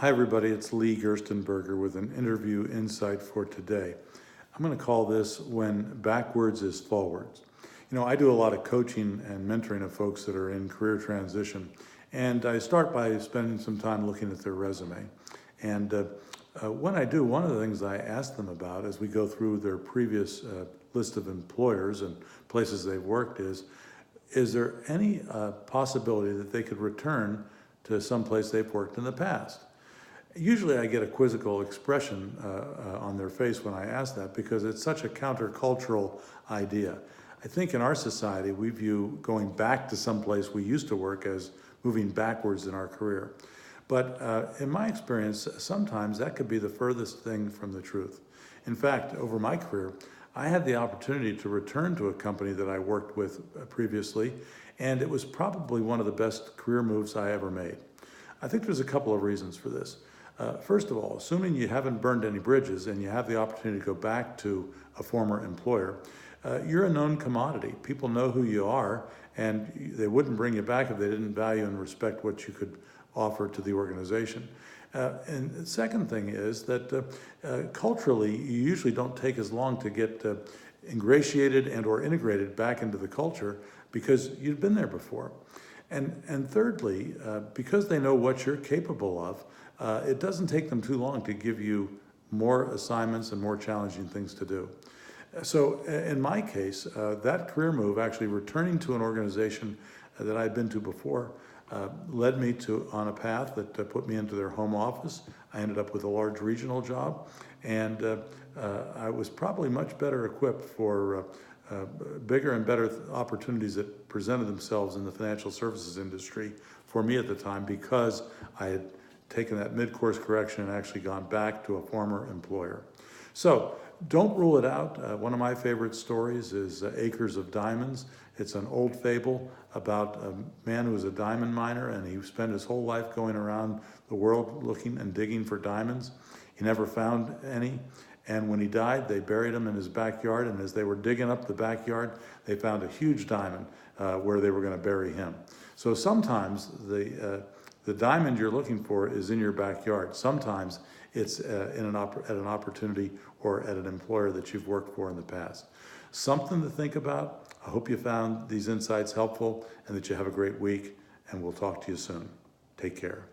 Hi everybody, it's Lee Gerstenberger with an interview insight for today. I'm going to call this When Backwards is Forwards. You know, I do a lot of coaching and mentoring of folks that are in career transition, and I start by spending some time looking at their resume. And when I do, one of the things I ask them about as we go through their previous list of employers and places they've worked is there any possibility that they could return to some place they've worked in the past? Usually I get a quizzical expression on their face when I ask that because it's such a countercultural idea. I think in our society we view going back to some place we used to work as moving backwards in our career. But in my experience, sometimes that could be the furthest thing from the truth. In fact, over my career, I had the opportunity to return to a company that I worked with previously, and it was probably one of the best career moves I ever made. I think there's a couple of reasons for this. First of all, assuming you haven't burned any bridges and you have the opportunity to go back to a former employer, you're a known commodity. People know who you are, and they wouldn't bring you back if they didn't value and respect what you could offer to the organization. And the second thing is that culturally, you usually don't take as long to get ingratiated and or integrated back into the culture because you've been there before. And thirdly, because they know what you're capable of, it doesn't take them too long to give you more assignments and more challenging things to do. So in my case, that career move, actually returning to an organization that I'd been to before, led me on a path that put me into their home office. I ended up with a large regional job, and I was probably much better equipped for bigger and better opportunities that presented themselves in the financial services industry for me at the time because I had taken that mid-course correction and actually gone back to a former employer. So don't rule it out. One of my favorite stories is Acres of Diamonds. It's an old fable about a man who was a diamond miner, and he spent his whole life going around the world looking and digging for diamonds. He never found any. And when he died, they buried him in his backyard, and as they were digging up the backyard, they found a huge diamond where they were going to bury him. So sometimes the diamond you're looking for is in your backyard. Sometimes it's at an opportunity or at an employer that you've worked for in the past. Something to think about. I hope you found these insights helpful and that you have a great week, and we'll talk to you soon. Take care.